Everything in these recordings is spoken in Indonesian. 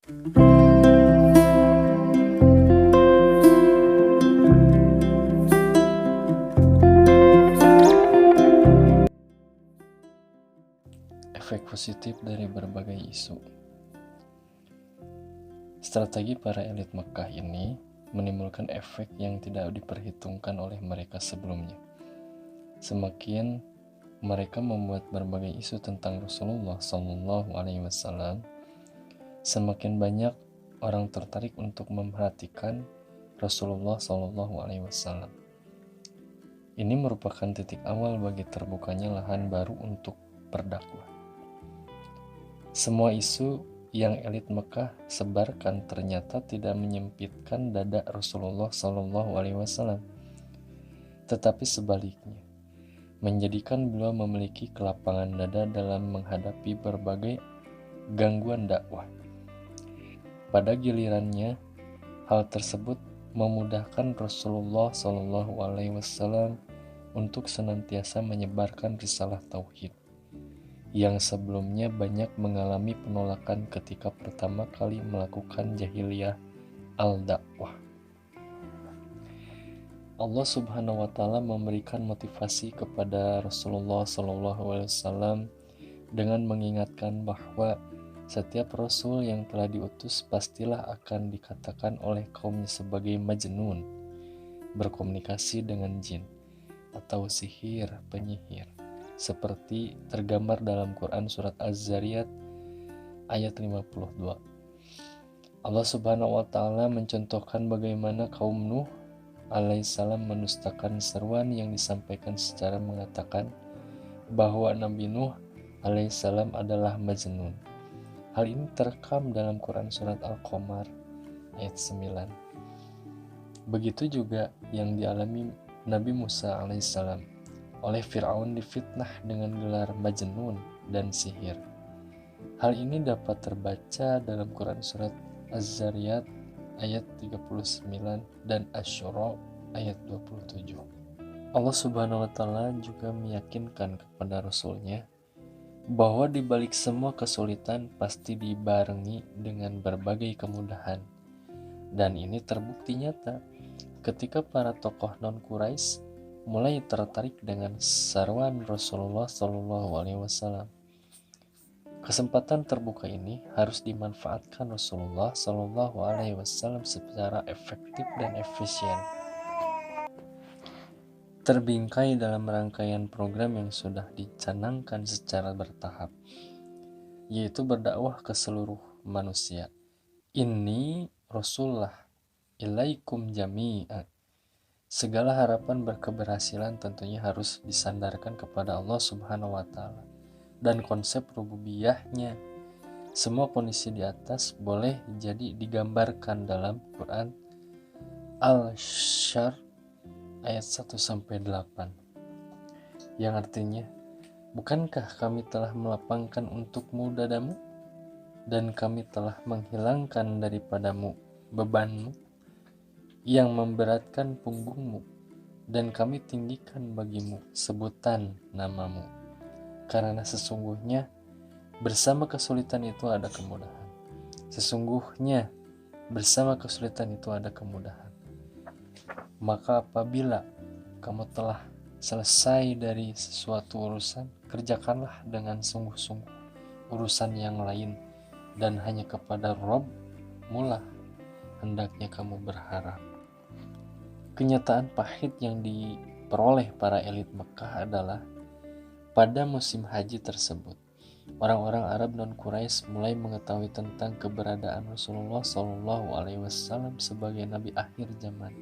Efek positif dari berbagai isu. Strategi para elit Mekah ini menimbulkan efek yang tidak diperhitungkan oleh mereka sebelumnya. Semakin mereka membuat berbagai isu tentang Rasulullah SAW, semakin banyak orang tertarik untuk memperhatikan Rasulullah SAW. Ini merupakan titik awal bagi terbukanya lahan baru untuk berdakwah. Semua isu yang elit Mekah sebarkan ternyata tidak menyempitkan dada Rasulullah SAW, tetapi sebaliknya, menjadikan beliau memiliki kelapangan dada dalam menghadapi berbagai gangguan dakwah. Pada gilirannya, hal tersebut memudahkan Rasulullah SAW untuk senantiasa menyebarkan risalah tauhid yang sebelumnya banyak mengalami penolakan ketika pertama kali melakukan jahiliyah al-dakwah. Allah Subhanahu wa Ta'ala memberikan motivasi kepada Rasulullah SAW dengan mengingatkan bahwa setiap rasul yang telah diutus pastilah akan dikatakan oleh kaumnya sebagai majnun, berkomunikasi dengan jin atau sihir, penyihir, seperti tergambar dalam Quran surat Az-Zariyat ayat 52. Allah Subhanahu wa Ta'ala mencontohkan bagaimana kaum Nuh alaihissalam mendustakan seruan yang disampaikan secara mengatakan bahwa Nabi Nuh alaihissalam adalah majnun. Hal ini terekam dalam Quran surat Al-Qamar ayat 9. Begitu juga yang dialami Nabi Musa alaihissalam oleh Fir'aun difitnah dengan gelar majnun dan sihir. Hal ini dapat terbaca dalam Quran surat Az-Zariyat ayat 39 dan Asy-Syura ayat 27. Allah Subhanahu wa Ta'ala juga meyakinkan kepada Rasulnya bahwa di balik semua kesulitan pasti dibarengi dengan berbagai kemudahan. Dan ini terbukti nyata ketika para tokoh non-Quraisy mulai tertarik dengan seruan Rasulullah SAW. Kesempatan terbuka ini harus dimanfaatkan Rasulullah SAW secara efektif dan efisien. Terbingkai dalam rangkaian program yang sudah dicanangkan secara bertahap, yaitu berdakwah ke seluruh manusia. Inni Rasulullah ilaikum jami'an. Segala harapan berkeberhasilan tentunya harus disandarkan kepada Allah Subhanahu wa Ta'ala dan konsep rububiyahnya. Semua kondisi di atas boleh jadi digambarkan dalam Quran Al-Syar ayat 1-8 yang artinya, bukankah kami telah melapangkan untukmu dadamu dan kami telah menghilangkan daripadamu bebanmu yang memberatkan punggungmu, dan kami tinggikan bagimu sebutan namamu, karena sesungguhnya bersama kesulitan itu ada kemudahan. Sesungguhnya bersama kesulitan itu ada kemudahan. Maka apabila kamu telah selesai dari sesuatu urusan, kerjakanlah dengan sungguh-sungguh urusan yang lain, dan hanya kepada Rabb mula hendaknya kamu berharap. Kenyataan pahit yang diperoleh para elit Mekah adalah pada musim haji tersebut, orang-orang Arab non-Quraisy mulai mengetahui tentang keberadaan Rasulullah SAW sebagai Nabi akhir zaman,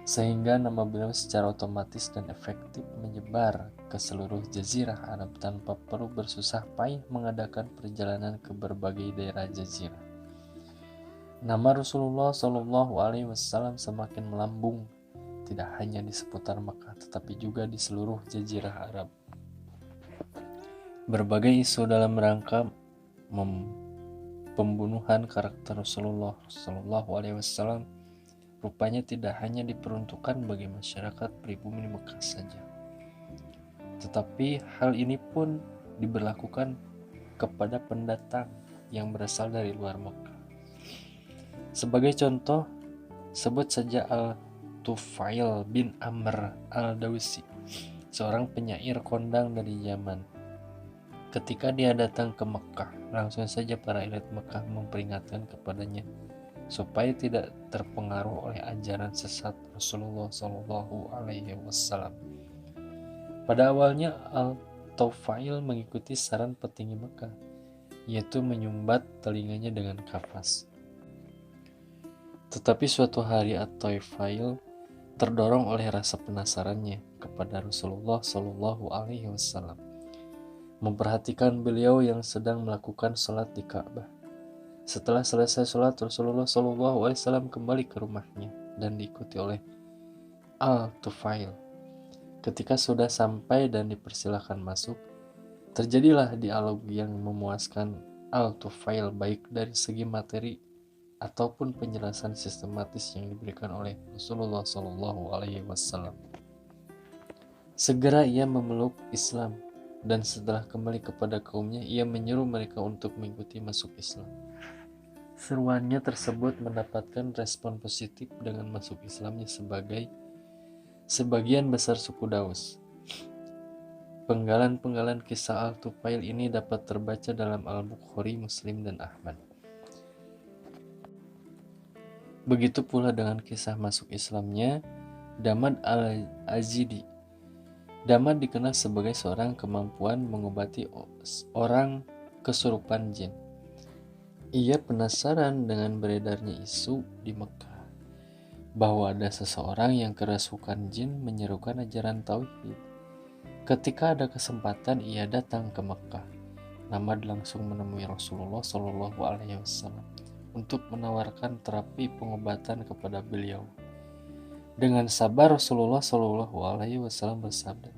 sehingga nama beliau secara otomatis dan efektif menyebar ke seluruh jazirah Arab tanpa perlu bersusah payah mengadakan perjalanan ke berbagai daerah jazirah. Nama Rasulullah SAW semakin melambung, tidak hanya di seputar Makkah, tetapi juga di seluruh jazirah Arab. Berbagai isu dalam rangka pembunuhan karakter Rasulullah SAW rupanya tidak hanya diperuntukkan bagi masyarakat pribumi Mekah saja, tetapi hal ini pun diberlakukan kepada pendatang yang berasal dari luar Mekah. Sebagai contoh, sebut saja Al-Tufail bin Amr Al-Dawsi, seorang penyair kondang dari Yaman. Ketika dia datang ke Mekah, langsung saja para elit Mekah memperingatkan kepadanya supaya tidak terpengaruh oleh ajaran sesat Rasulullah Shallallahu Alaihi Wasallam. Pada awalnya Al-Tufail mengikuti saran petinggi Mekah, yaitu menyumbat telinganya dengan kapas. Tetapi suatu hari At-Tufail terdorong oleh rasa penasarannya kepada Rasulullah Shallallahu Alaihi Wasallam, memperhatikan beliau yang sedang melakukan sholat di Ka'bah. Setelah selesai sholat, Rasulullah Shallallahu Alaihi Wasallam kembali ke rumahnya dan diikuti oleh Al-Tufail. Ketika sudah sampai dan dipersilahkan masuk, terjadilah dialog yang memuaskan Al-Tufail baik dari segi materi ataupun penjelasan sistematis yang diberikan oleh Rasulullah Shallallahu Alaihi Wasallam. Segera ia memeluk Islam dan setelah kembali kepada kaumnya, ia menyeru mereka untuk mengikuti masuk Islam. Seruannya tersebut mendapatkan respon positif dengan masuk Islamnya sebagian besar suku Daus. Penggalan-penggalan kisah Al-Tufail ini dapat terbaca dalam Al-Bukhari, Muslim, dan Ahmad. Begitu pula dengan kisah masuk Islamnya Damad al-Azidi. Damad dikenal sebagai seorang kemampuan mengobati orang kesurupan jin. Ia penasaran dengan beredarnya isu di Mekah bahwa ada seseorang yang kerasukan jin menyerukan ajaran tauhid. Ketika ada kesempatan, ia datang ke Mekah. Damad langsung menemui Rasulullah Shallallahu Alaihi Wasallam untuk menawarkan terapi pengobatan kepada beliau. Dengan sabar Rasulullah Shallallahu Alaihi Wasallam bersabda,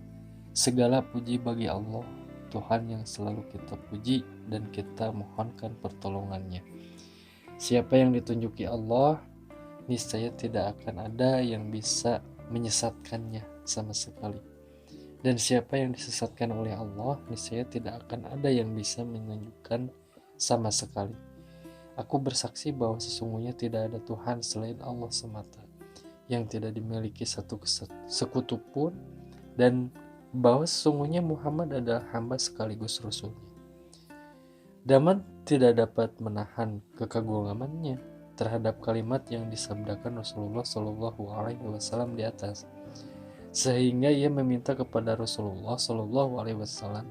"Segala puji bagi Allah, Tuhan yang selalu kita puji dan kita mohonkan pertolongannya. Siapa yang ditunjuki Allah, niscaya tidak akan ada yang bisa menyesatkannya sama sekali. Dan siapa yang disesatkan oleh Allah, niscaya tidak akan ada yang bisa menunjukkan sama sekali. Aku bersaksi bahwa sesungguhnya tidak ada Tuhan selain Allah semata, yang tidak dimiliki satu sekutu pun, dan bahwa sesungguhnya Muhammad adalah hamba sekaligus Rasulnya." Damad tidak dapat menahan kekagumannya terhadap kalimat yang disabdakan Rasulullah Shallallahu Alaihi Wasallam di atas, sehingga ia meminta kepada Rasulullah Shallallahu Alaihi Wasallam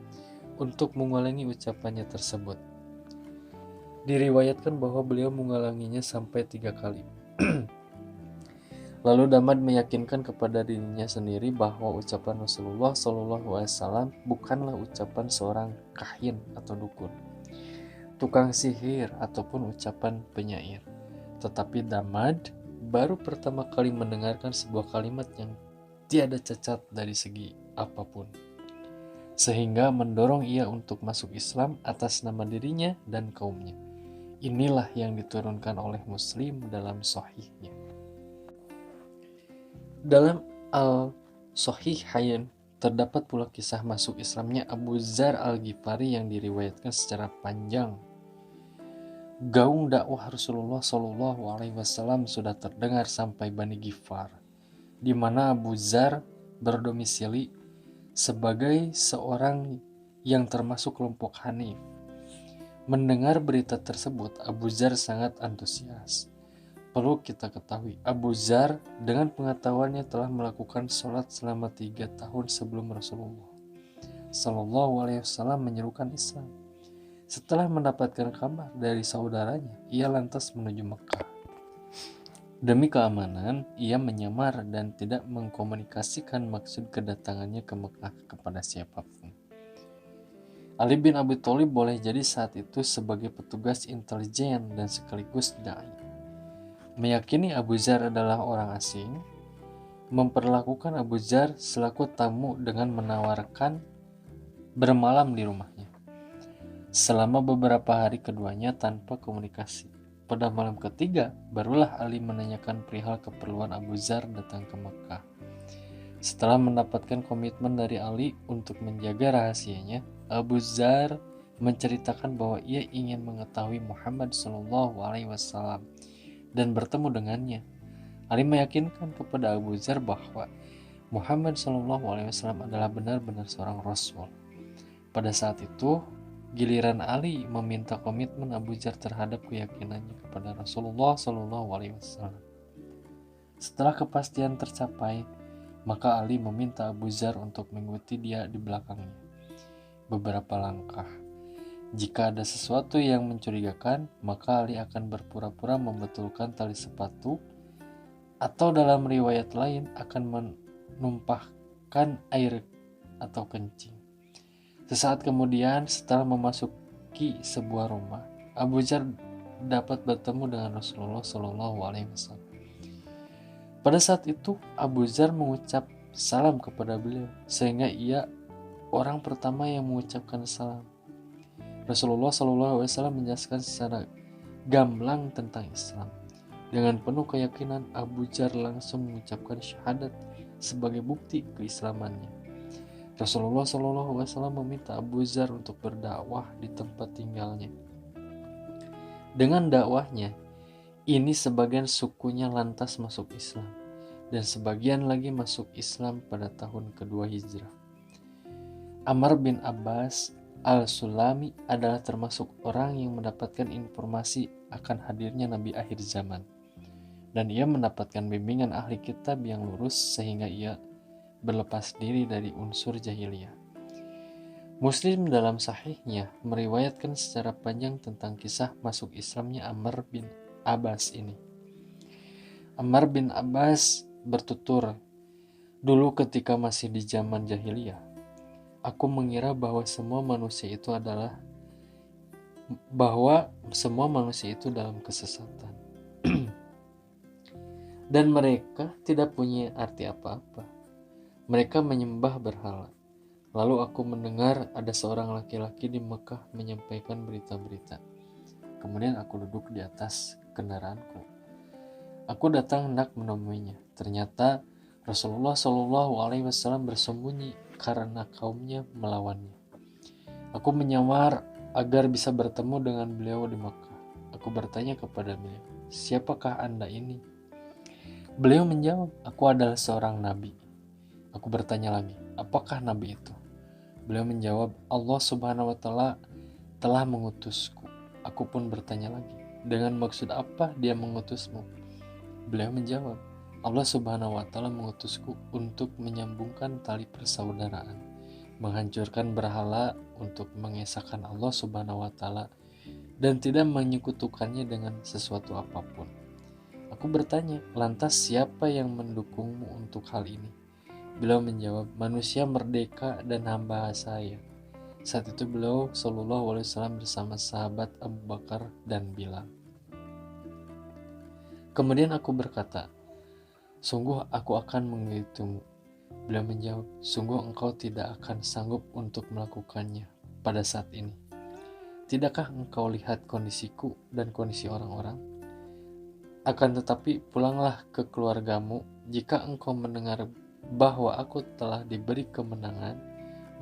untuk mengulangi ucapannya tersebut. Diriwayatkan bahwa beliau mengulanginya sampai 3 kali. Lalu Damad meyakinkan kepada dirinya sendiri bahwa ucapan Rasulullah SAW bukanlah ucapan seorang kahin atau dukun, tukang sihir, ataupun ucapan penyair. Tetapi Damad baru pertama kali mendengarkan sebuah kalimat yang tiada cacat dari segi apapun, sehingga mendorong ia untuk masuk Islam atas nama dirinya dan kaumnya. Inilah yang diturunkan oleh Muslim dalam Sahihnya. Dalam Al-Sahihain terdapat pula kisah masuk Islamnya Abu Dzar Al-Ghifari yang diriwayatkan secara panjang. Gaung dakwah Rasulullah Shallallahu Alaihi Wasallam sudah terdengar sampai Bani Ghifar, di mana Abu Dzar berdomisili sebagai seorang yang termasuk kelompok Hanif. Mendengar berita tersebut, Abu Dzar sangat antusias. Perlu kita ketahui, Abu Dzar dengan pengetahuannya telah melakukan sholat selama 3 tahun sebelum Rasulullah Shallallahu Alaihi Wasallam menyerukan Islam. Setelah mendapatkan kabar dari saudaranya, ia lantas menuju Mekah. Demi keamanan, ia menyamar dan tidak mengkomunikasikan maksud kedatangannya ke Mekah kepada siapapun. Ali bin Abi Thalib boleh jadi saat itu sebagai petugas intelijen dan sekaligus dai, meyakini Abu Dzar adalah orang asing, memperlakukan Abu Dzar selaku tamu dengan menawarkan bermalam di rumahnya. Selama beberapa hari keduanya tanpa komunikasi. Pada malam ketiga, barulah Ali menanyakan perihal keperluan Abu Dzar datang ke Mekah. Setelah mendapatkan komitmen dari Ali untuk menjaga rahasianya, Abu Dzar menceritakan bahwa ia ingin mengetahui Muhammad SAW dan bertemu dengannya. Ali meyakinkan kepada Abu Dzar bahwa Muhammad SAW adalah benar-benar seorang Rasul. Pada saat itu, giliran Ali meminta komitmen Abu Dzar terhadap keyakinannya kepada Rasulullah SAW. Setelah kepastian tercapai, maka Ali meminta Abu Dzar untuk mengikuti dia di belakangnya beberapa langkah. Jika ada sesuatu yang mencurigakan, maka Ali akan berpura-pura membetulkan tali sepatu, atau dalam riwayat lain akan menumpahkan air atau kencing. Sesaat kemudian, setelah memasuki sebuah rumah, Abu Dzar dapat bertemu dengan Rasulullah SAW. Pada saat itu, Abu Dzar mengucap salam kepada beliau, sehingga ia orang pertama yang mengucapkan salam. Rasulullah SAW menjelaskan secara gamblang tentang Islam. Dengan penuh keyakinan, Abu Dzar langsung mengucapkan syahadat sebagai bukti keislamannya. Rasulullah SAW meminta Abu Dzar untuk berdakwah di tempat tinggalnya. Dengan dakwahnya, ini sebagian sukunya lantas masuk Islam, dan sebagian lagi masuk Islam pada tahun kedua Hijrah. Amr bin Abbas al-Sulami adalah termasuk orang yang mendapatkan informasi akan hadirnya Nabi akhir zaman, dan ia mendapatkan bimbingan ahli kitab yang lurus sehingga ia berlepas diri dari unsur jahiliyah. Muslim dalam sahihnya meriwayatkan secara panjang tentang kisah masuk Islamnya Amr bin Abbas ini. Amr bin Abbas bertutur, "Dulu ketika masih di zaman jahiliyah, aku mengira bahwa semua manusia itu dalam kesesatan dan mereka tidak punya arti apa-apa. Mereka menyembah berhala. Lalu aku mendengar ada seorang laki-laki di Mekah menyampaikan berita-berita. Kemudian aku duduk di atas kendaraanku. Aku datang hendak menemuinya. Ternyata Rasulullah SAW bersembunyi karena kaumnya melawannya. Aku menyamar agar bisa bertemu dengan beliau di Mekah. Aku bertanya kepada beliau, "Siapakah Anda ini?" Beliau menjawab, "Aku adalah seorang nabi." Aku bertanya lagi, "Apakah nabi itu?" Beliau menjawab, "Allah Subhanahu wa Ta'ala telah mengutusku." Aku pun bertanya lagi, "Dengan maksud apa dia mengutusmu?" Beliau menjawab, "Allah Subhanahu wa Ta'ala mengutusku untuk menyambungkan tali persaudaraan, menghancurkan berhala, untuk mengesahkan Allah Subhanahu wa Ta'ala dan tidak menyekutukannya dengan sesuatu apapun." Aku bertanya, "Lantas siapa yang mendukungmu untuk hal ini?" Beliau menjawab, "Manusia merdeka dan hamba saya." Saat itu beliau SAW bersama sahabat Abu Bakar dan Bilal. Kemudian aku berkata, "Sungguh aku akan mengikutimu." Beliau menjawab, "Sungguh engkau tidak akan sanggup untuk melakukannya pada saat ini. Tidakkah engkau lihat kondisiku dan kondisi orang-orang? Akan tetapi pulanglah ke keluargamu. Jika engkau mendengar bahwa aku telah diberi kemenangan,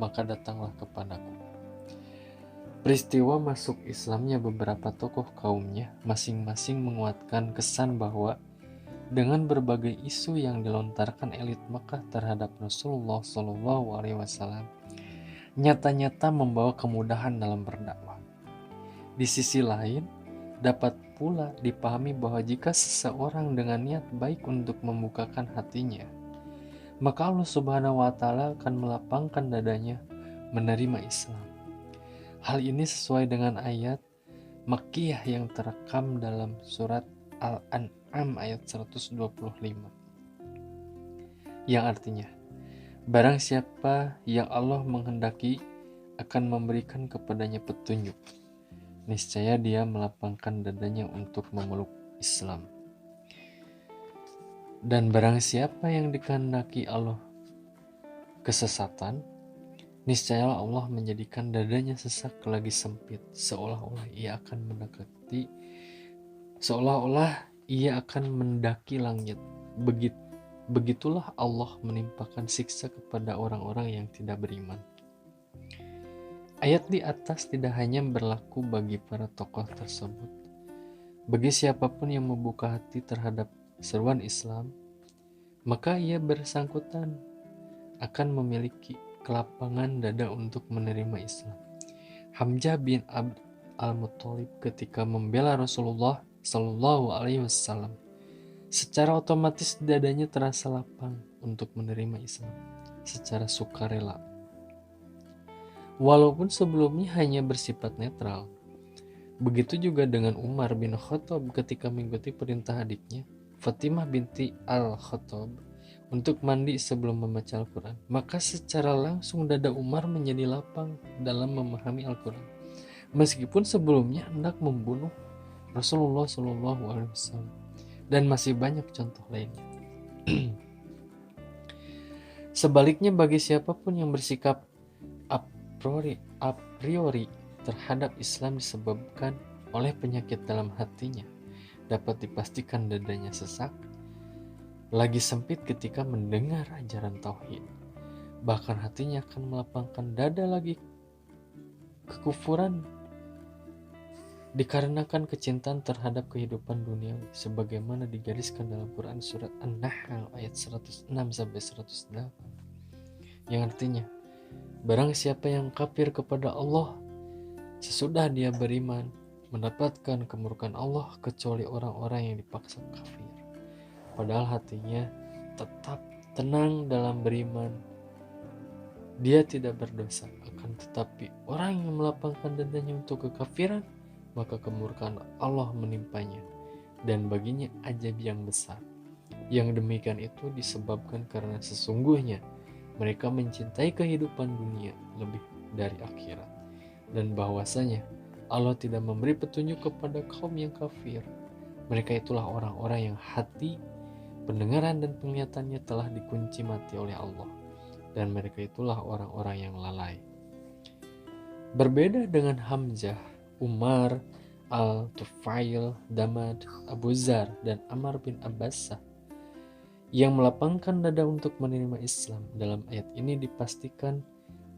maka datanglah kepadaku." Peristiwa masuk Islamnya beberapa tokoh kaumnya masing-masing menguatkan kesan bahwa dengan berbagai isu yang dilontarkan elit Makkah terhadap Rasulullah SAW, nyata-nyata membawa kemudahan dalam berdakwah. Di sisi lain, dapat pula dipahami bahwa jika seseorang dengan niat baik untuk membukakan hatinya, maka Allah Subhanahu wa Ta'ala akan melapangkan dadanya menerima Islam. Hal ini sesuai dengan ayat Makkiyah yang terekam dalam surat Al-An'am ayat 125, yang artinya, "Barang siapa yang Allah menghendaki akan memberikan kepadanya petunjuk, niscaya dia melapangkan dadanya untuk memeluk Islam. Dan barang siapa yang dikehendaki Allah kesesatan, niscayalah Allah menjadikan dadanya sesak lagi sempit, seolah-olah ia akan mendaki langit. Begitulah Allah menimpakan siksa kepada orang-orang yang tidak beriman." Ayat di atas tidak hanya berlaku bagi para tokoh tersebut, Bagi siapapun yang membuka hati terhadap seruan Islam, maka ia bersangkutan akan memiliki kelapangan dada untuk menerima Islam. Hamzah bin Abd al-Muttalib ketika membela Rasulullah Shallallahu Alaihi Wasallam, secara otomatis dadanya terasa lapang untuk menerima Islam secara sukarela. Walaupun sebelumnya hanya bersifat netral. Begitu juga dengan Umar bin Khattab ketika mengikuti perintah adiknya, Fatimah binti Al-Khattab, untuk mandi sebelum membaca Al-Quran. Maka secara langsung dada Umar menjadi lapang dalam memahami Al-Quran. Meskipun sebelumnya hendak membunuh Rasulullah SAW. Dan masih banyak contoh lainnya. Sebaliknya bagi siapapun yang bersikap a priori terhadap Islam disebabkan oleh penyakit dalam hatinya, dapat dipastikan dadanya sesak, lagi sempit ketika mendengar ajaran tauhid. Bahkan hatinya akan melapangkan dada lagi kekufuran dikarenakan kecintaan terhadap kehidupan dunia, sebagaimana digariskan dalam Quran surat An-Nahl ayat 106-108, yang artinya, barang siapa yang kafir kepada Allah sesudah dia beriman, mendapatkan kemurkaan Allah kecuali orang-orang yang dipaksa kafir, padahal hatinya tetap tenang dalam beriman. Dia tidak berdosa, akan tetapi orang yang melapangkan dadanya untuk kekafiran, maka kemurkaan Allah menimpanya, dan baginya ajab yang besar. Yang demikian itu disebabkan karena sesungguhnya mereka mencintai kehidupan dunia lebih dari akhirat, dan bahwasanya Allah tidak memberi petunjuk kepada kaum yang kafir. Mereka itulah orang-orang yang hati, pendengaran dan penglihatannya telah dikunci mati oleh Allah, dan mereka itulah orang-orang yang lalai. Berbeda dengan Hamzah, Umar, Al-Tufail, Damad, Abu Zar, dan Ammar bin Abbasah yang melapangkan dada untuk menerima Islam, dalam ayat ini dipastikan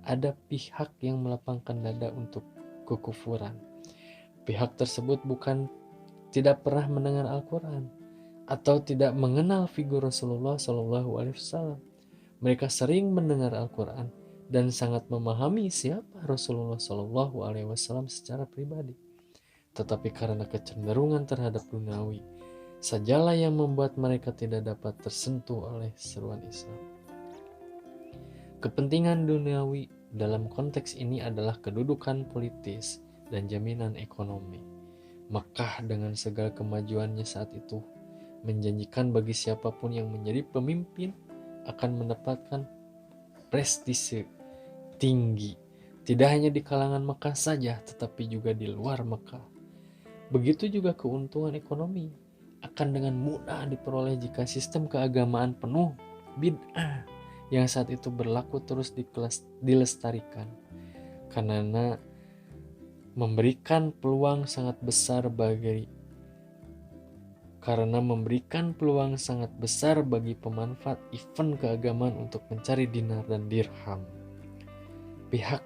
ada pihak yang melapangkan dada untuk kekufuran. Pihak tersebut bukan tidak pernah mendengar Al-Quran atau tidak mengenal figur Rasulullah SAW. Mereka sering mendengar Al-Quran dan sangat memahami siapa Rasulullah SAW secara pribadi. Tetapi karena kecenderungan terhadap duniawi, sajalah yang membuat mereka tidak dapat tersentuh oleh seruan Islam. Kepentingan duniawi dalam konteks ini adalah kedudukan politis dan jaminan ekonomi. Makkah dengan segala kemajuannya saat itu menjanjikan bagi siapapun yang menjadi pemimpin akan mendapatkan prestise tinggi, tidak hanya di kalangan Makkah saja, tetapi juga di luar Makkah. Begitu juga keuntungan ekonomi akan dengan mudah diperoleh jika sistem keagamaan penuh bid'ah yang saat itu berlaku terus dilestarikan, karena memberikan peluang sangat besar bagi pemanfaat event keagamaan untuk mencari dinar dan dirham. Pihak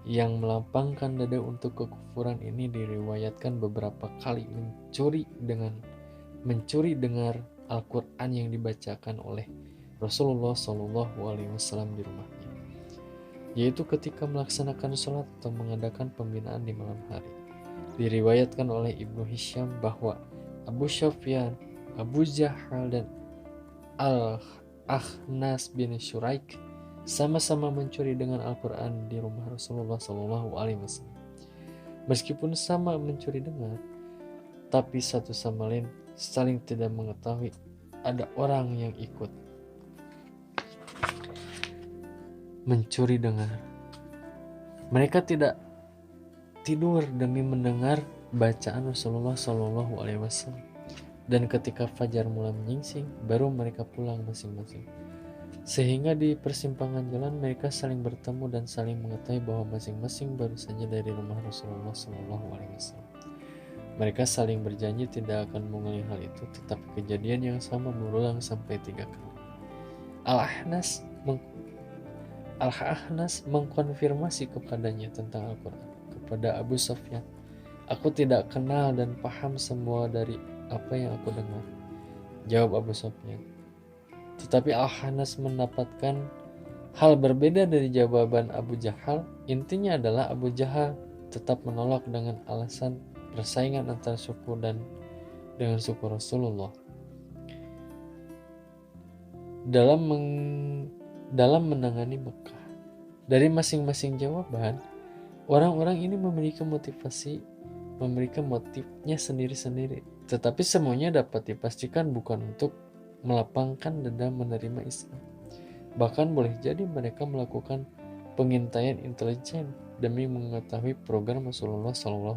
yang melapangkan dada untuk kekufuran ini diriwayatkan beberapa kali mencuri dengar Al-Quran yang dibacakan oleh Rasulullah SAW di rumahnya, yaitu ketika melaksanakan sholat atau mengadakan pembinaan di malam hari. Diriwayatkan oleh Ibnu Hisham bahwa Abu Sufyan, Abu Jahal, dan Al-Akhnas bin Syuraik sama-sama mencuri dengan Al-Quran di rumah Rasulullah SAW. Meskipun sama mencuri dengar, tapi satu sama lain saling tidak mengetahui ada orang yang ikut mencuri dengar. Mereka tidak tidur demi mendengar bacaan Rasulullah SAW. Dan ketika fajar mulai menyingsing, baru mereka pulang masing-masing. Sehingga di persimpangan jalan mereka saling bertemu dan saling mengetahui bahwa masing-masing baru saja dari rumah Rasulullah SAW. Mereka saling berjanji tidak akan mengulangi hal itu, tetapi kejadian yang sama berulang sampai 3 kali. Al-Ahnas mengkonfirmasi kepadanya tentang Al-Quran kepada Abu Sufyan Aku tidak kenal dan paham semua dari apa yang aku dengar, jawab Abu Sufyan. Tetapi Al-Hanas mendapatkan hal berbeda dari jawaban Abu Jahal. Intinya adalah Abu Jahal tetap menolak dengan alasan persaingan antara suku dan dengan suku Rasulullah. Dalam menangani Mekah, dari masing-masing jawaban, orang-orang ini memiliki motifnya sendiri-sendiri. Tetapi semuanya dapat dipastikan bukan untuk melapangkan dendam menerima Islam. Bahkan boleh jadi mereka melakukan pengintaian intelijen demi mengetahui program Rasulullah SAW.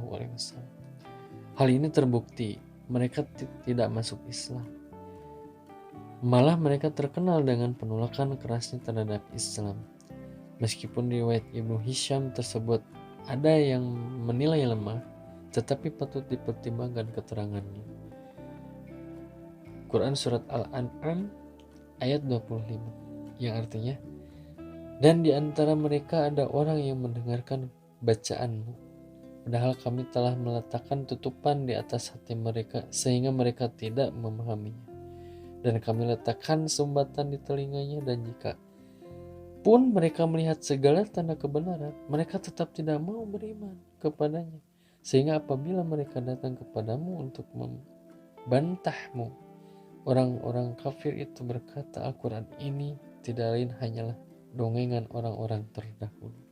Hal ini terbukti mereka tidak masuk Islam. Malah mereka terkenal dengan penolakan kerasnya terhadap Islam. Meskipun riwayat Ibnu Hisham tersebut ada yang menilai lemah, tetapi patut dipertimbangkan keterangannya. Quran Surat Al-An'am ayat 25, yang artinya, dan di antara mereka ada orang yang mendengarkan bacaanmu, padahal kami telah meletakkan tutupan di atas hati mereka sehingga mereka tidak memahaminya. Dan kami letakkan sumbatan di telinganya, dan jika pun mereka melihat segala tanda kebenaran, mereka tetap tidak mau beriman kepadanya. Sehingga apabila mereka datang kepadamu untuk membantahmu, orang-orang kafir itu berkata, Al-Quran ini tidak lain hanyalah dongengan orang-orang terdahulu.